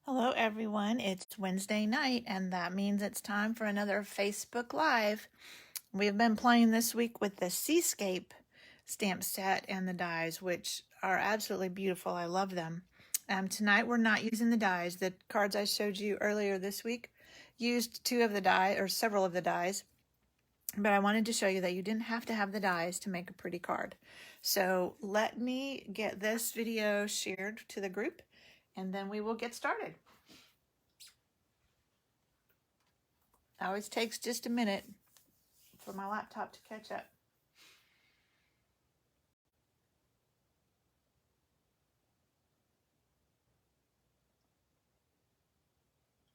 Hello everyone, it's Wednesday night and that means it's time for another Facebook Live. We've been playing this week with the Seascape stamp set and the dies, which are absolutely beautiful. I love them. Tonight we're not using the dies. The cards I showed you earlier this week used two of the dies or several of the dies, but I wanted to show you that you didn't have to have the dies to make a pretty card. So let me get this video shared to the group and then we will get started. It always takes just a minute for my laptop to catch up.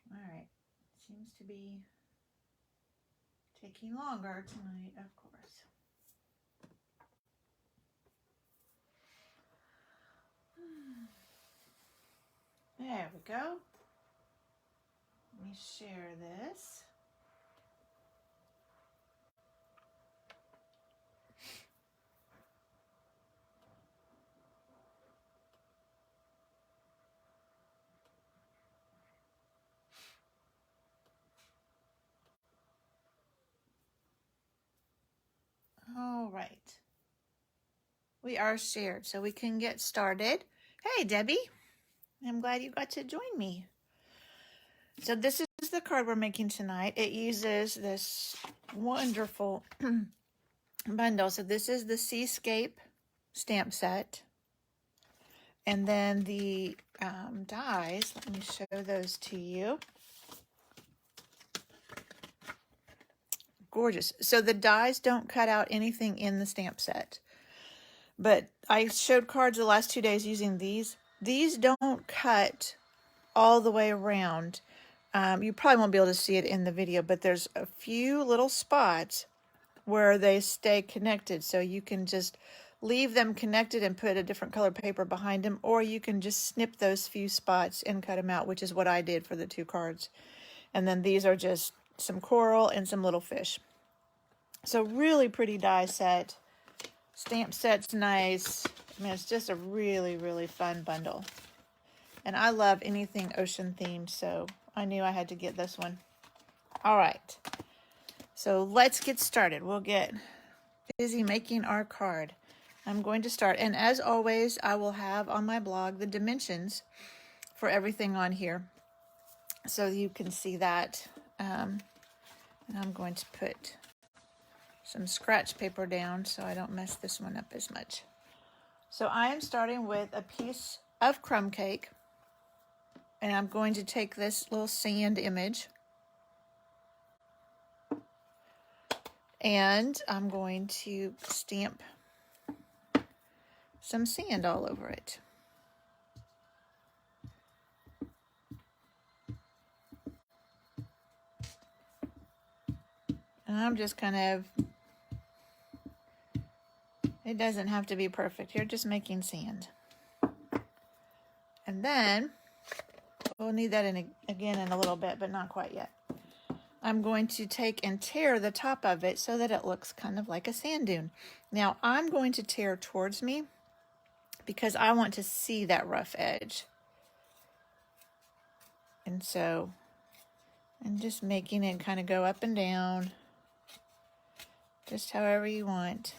All right, seems to be taking longer tonight, of course. There we go. Let me share this. All right. We are shared, so we can get started. Hey, Debbie. I'm glad you got to join me. So this is the card we're making tonight. It uses this wonderful bundle. So this is the Seascape stamp set. And then the dies, let me show those to you. Gorgeous. So the dies don't cut out anything in the stamp set. But I showed cards the last 2 days using these. These don't cut all the way around. You probably won't be able to see it in the video, but there's a few little spots where they stay connected. So you can just leave them connected and put a different color paper behind them, or you can just snip those few spots and cut them out, which is what I did for the two cards. And then these are just some coral and some little fish. So really pretty die set. Stamp set's nice. I mean, it's just a really, really fun bundle. And I love anything ocean themed, so I knew I had to get this one. All right. So let's get started. We'll get busy making our card. I'm going to start. And as always, I will have on my blog the dimensions for everything on here, so you can see that. And I'm going to put some scratch paper down so I don't mess this one up as much. So I am starting with a piece of crumb cake, and I'm going to take this little sand image and I'm going to stamp some sand all over it. And I'm just kind of, it doesn't have to be perfect. You're just making sand. And then, we'll need that again in a little bit, but not quite yet. I'm going to take and tear the top of it so that it looks kind of like a sand dune. Now, I'm going to tear towards me because I want to see that rough edge. And so, I'm just making it kind of go up and down, just however you want.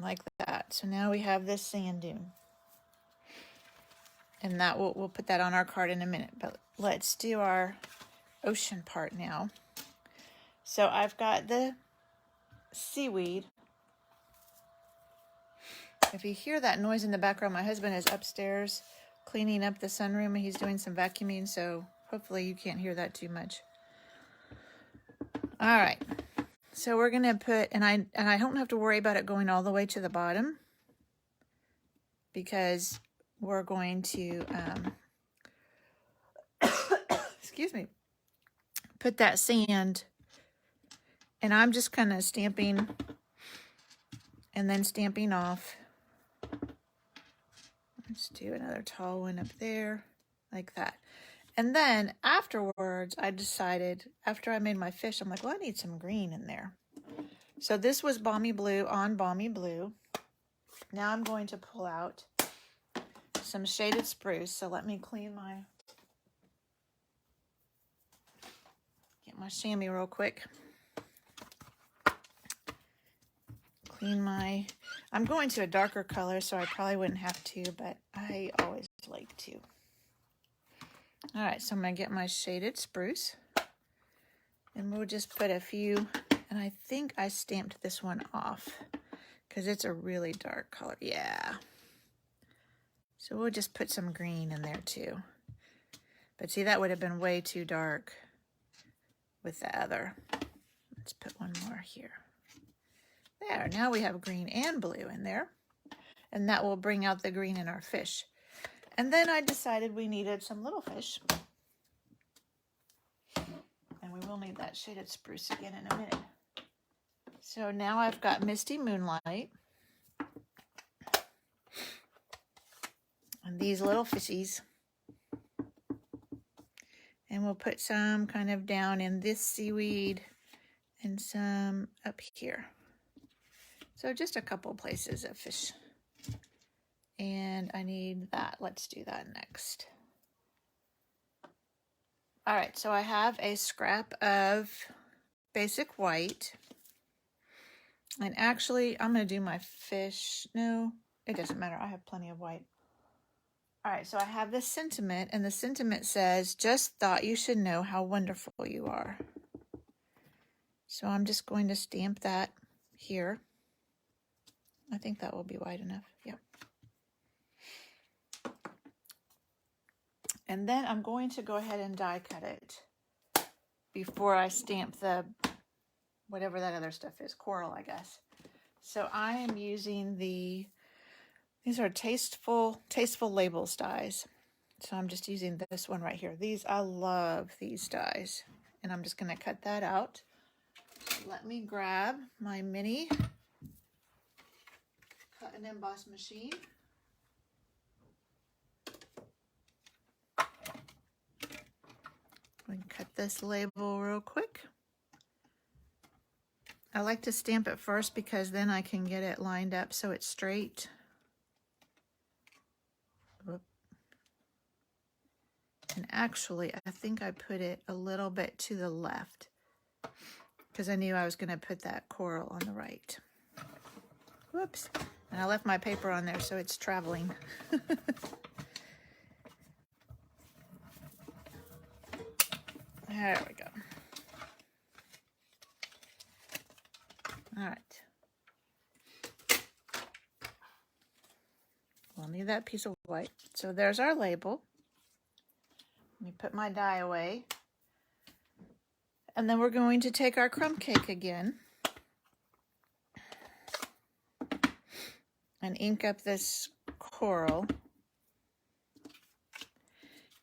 Like that. So now we have this sand dune. And that we'll put that on our card in a minute. But let's do our ocean part now. So I've got the seaweed. If you hear that noise in the background, my husband is upstairs cleaning up the sunroom and he's doing some vacuuming, so hopefully you can't hear that too much. All right. So we're going to put, and I don't have to worry about it going all the way to the bottom because we're going to, excuse me, put that sand, and I'm just kind of stamping and then stamping off. Let's do another tall one up there, like that. And then afterwards, I decided, after I made my fish, I'm like, well, I need some green in there. So this was Balmy Blue on Balmy Blue. Now I'm going to pull out some shaded spruce. So let me get my chamois real quick. I'm going to a darker color, so I probably wouldn't have to, but I always like to. All right, so I'm gonna get my shaded spruce, and we'll just put a few, and I think I stamped this one off because it's a really dark color. Yeah. So we'll just put some green in there too. But see, that would have been way too dark with the other. Let's put one more here. There, now we have green and blue in there. And that will bring out the green in our fish. And then I decided we needed some little fish. And we will need that shaded spruce again in a minute. So now I've got Misty Moonlight. And these little fishies. And we'll put some kind of down in this seaweed and some up here. So just a couple places of fish. And I need that. Let's do that next. All right, so I have a scrap of basic white. And actually, I'm going to do my fish. No, it doesn't matter. I have plenty of white. All right, so I have this sentiment, and the sentiment says, just thought you should know how wonderful you are. So I'm just going to stamp that here. I think that will be wide enough. Yeah. And then I'm going to go ahead and die cut it before I stamp the, whatever that other stuff is, coral, I guess. So I am using these are tasteful labels dies. So I'm just using this one right here. I love these dies. And I'm just going to cut that out. So let me grab my mini cut and emboss machine. We can cut this label real quick. I like to stamp it first because then I can get it lined up so it's straight. Whoop. And actually, I think I put it a little bit to the left because I knew I was going to put that coral on the right. Whoops. And I left my paper on there, so it's traveling. There we go. All right. We'll need that piece of white. So there's our label. Let me put my die away. And then we're going to take our crumb cake again and ink up this coral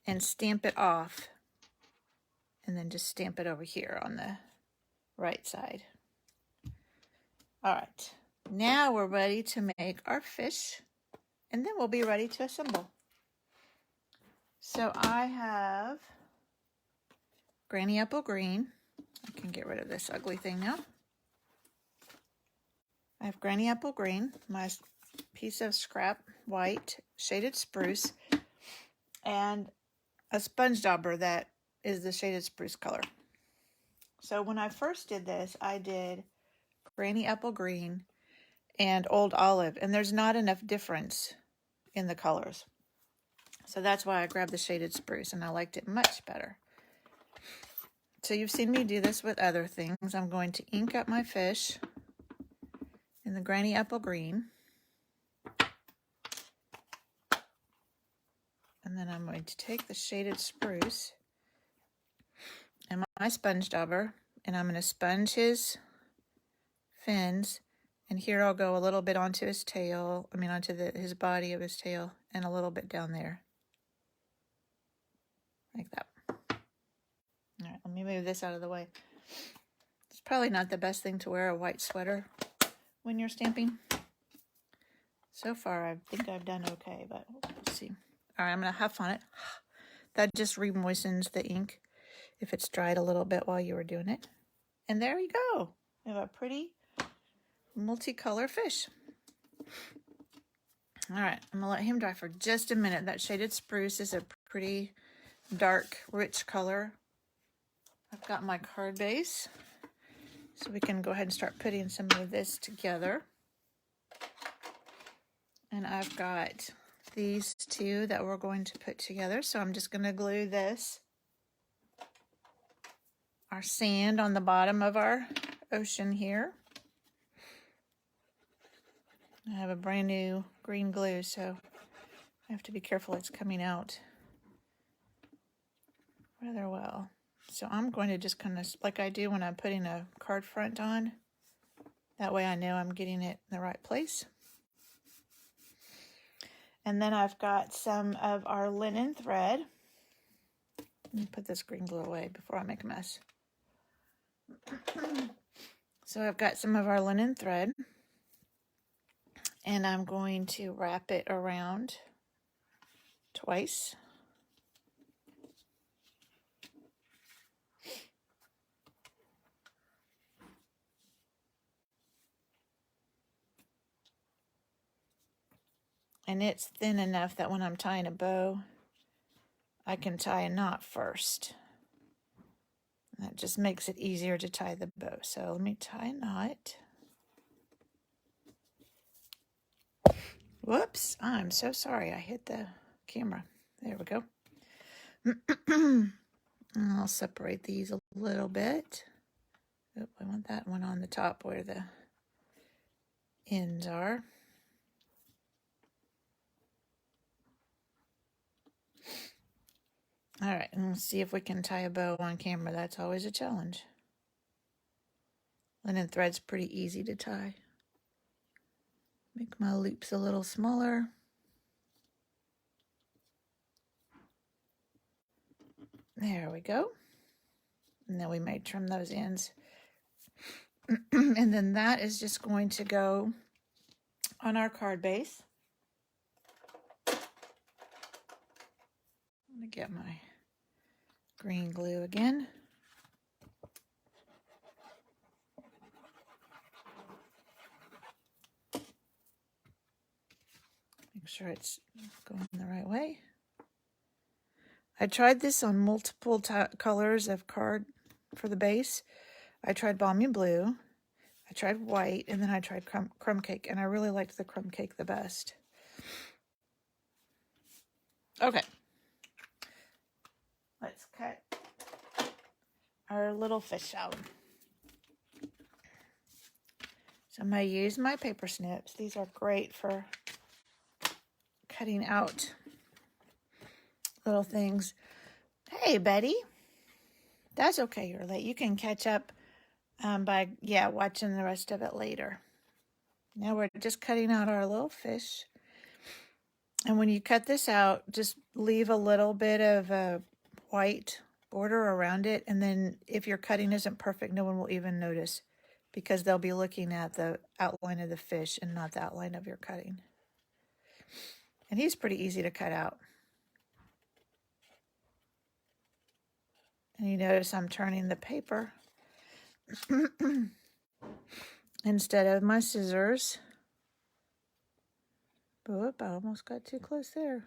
and stamp it off, and then just stamp it over here on the right side. All right, now we're ready to make our fish, and then we'll be ready to assemble. So I have Granny Apple Green. I can get rid of this ugly thing now. I have Granny Apple Green, my piece of scrap white shaded spruce, and a sponge dauber that is the shaded spruce color. So when I first did this, I did Granny Apple Green and Old Olive, and there's not enough difference in the colors. So that's why I grabbed the shaded spruce, and I liked it much better. So you've seen me do this with other things. I'm going to ink up my fish in the Granny Apple Green. And then I'm going to take the shaded spruce and my sponge dauber, and I'm going to sponge his fins. And here I'll go a little bit onto his tail, onto his body of his tail, and a little bit down there. Like that. All right, let me move this out of the way. It's probably not the best thing to wear a white sweater when you're stamping. So far, I think I've done okay, but we'll see. All right, I'm going to huff on it. That just re-moistens the ink if it's dried a little bit while you were doing it. And there you go. We have a pretty multicolor fish. All right, I'm gonna let him dry for just a minute. That shaded spruce is a pretty dark, rich color. I've got my card base, so we can go ahead and start putting some of this together. And I've got these two that we're going to put together. So I'm just gonna glue this, our sand on the bottom of our ocean here. I have a brand new green glue, so I have to be careful it's coming out rather well. So I'm going to just kind of, like I do when I'm putting a card front on, that way I know I'm getting it in the right place. And then I've got some of our linen thread. Let me put this green glue away before I make a mess. So I've got some of our linen thread, and I'm going to wrap it around twice. And it's thin enough that when I'm tying a bow, I can tie a knot first. That just makes it easier to tie the bow. So let me tie a knot. Whoops, I'm so sorry. I hit the camera. There we go. I'll separate these a little bit. Oh, I want that one on the top where the ends are. All right, and we'll see if we can tie a bow on camera. That's always a challenge. Linen thread's pretty easy to tie. Make my loops a little smaller. There we go. And then we may trim those ends. And then that is just going to go on our card base. I'm going to get my green glue again. Make sure it's going the right way. I tried this on multiple colors of card for the base. I tried balmy blue, I tried white, and then I tried crumb cake, and I really liked the crumb cake the best. Okay. Let's cut our little fish out. So I'm going to use my paper snips. These are great for cutting out little things. Hey, Betty. That's okay, you're late. You can catch up by watching the rest of it later. Now we're just cutting out our little fish. And when you cut this out, just leave a little bit of a white border around it. And then if your cutting isn't perfect, no one will even notice, because they'll be looking at the outline of the fish and not the outline of your cutting. And he's pretty easy to cut out. And you notice I'm turning the paper instead of my scissors. Whoop, I almost got too close there.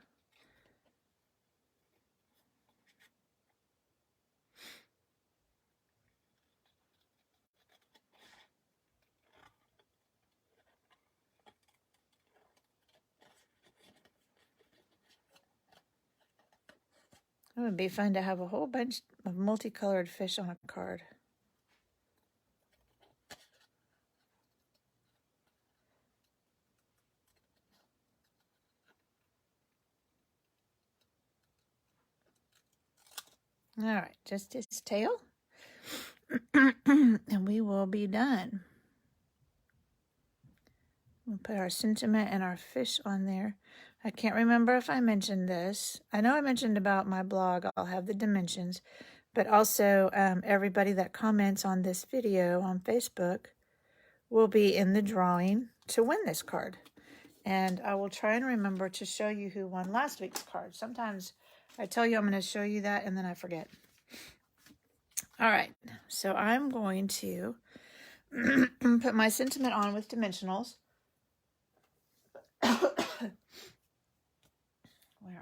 It would be fun to have a whole bunch of multicolored fish on a card. All right, just his tail, and we will be done. We'll put our sentiment and our fish on there. I can't remember if I mentioned this. I know I mentioned about my blog. I'll have the dimensions, but also everybody that comments on this video on Facebook will be in the drawing to win this card. And I will try and remember to show you who won last week's card. Sometimes I tell you I'm going to show you that, and then I forget. All right, so I'm going to put my sentiment on with dimensionals. Where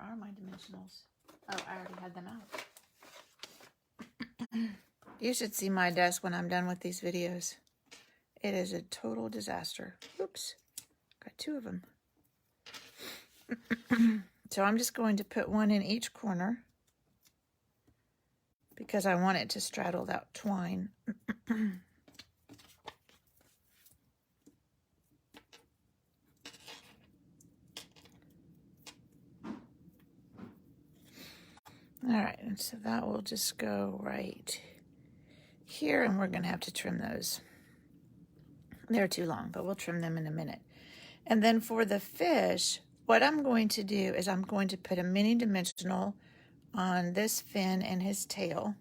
are my dimensionals? Oh, I already had them out. You should see my desk when I'm done with these videos. It is a total disaster. Oops, got two of them. So I'm just going to put one in each corner because I want it to straddle that twine. All right, and so that will just go right here, and we're going to have to trim those. They're too long, but we'll trim them in a minute. And then for the fish, what I'm going to do is I'm going to put a mini dimensional on this fin and his tail.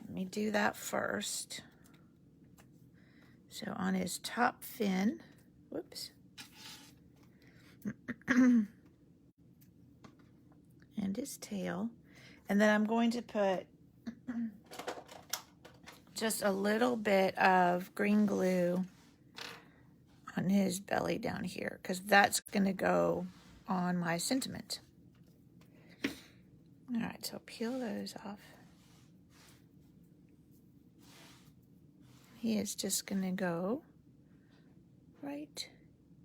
Let me do that first. So on his top fin, whoops, and his tail. And then I'm going to put just a little bit of green glue on his belly down here, because that's going to go on my sentiment. All right, so peel those off. He is just going to go right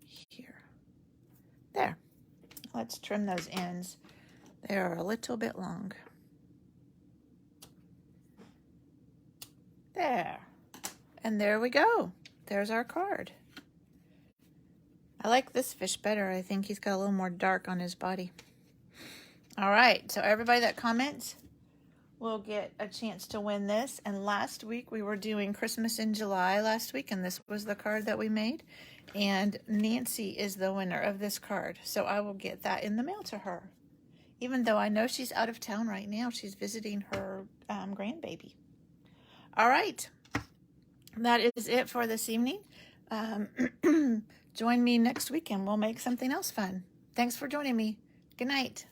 here. There. Let's trim those ends. They are a little bit long. There. And there we go. There's our card. I like this fish better. I think he's got a little more dark on his body. All right, so everybody that comments will get a chance to win this. And last week we were doing Christmas in July last week, and this was the card that we made. And Nancy is the winner of this card. So I will get that in the mail to her. Even though I know she's out of town right now, she's visiting her grandbaby. All right, that is it for this evening. Join me next week and we'll make something else fun. Thanks for joining me. Good night.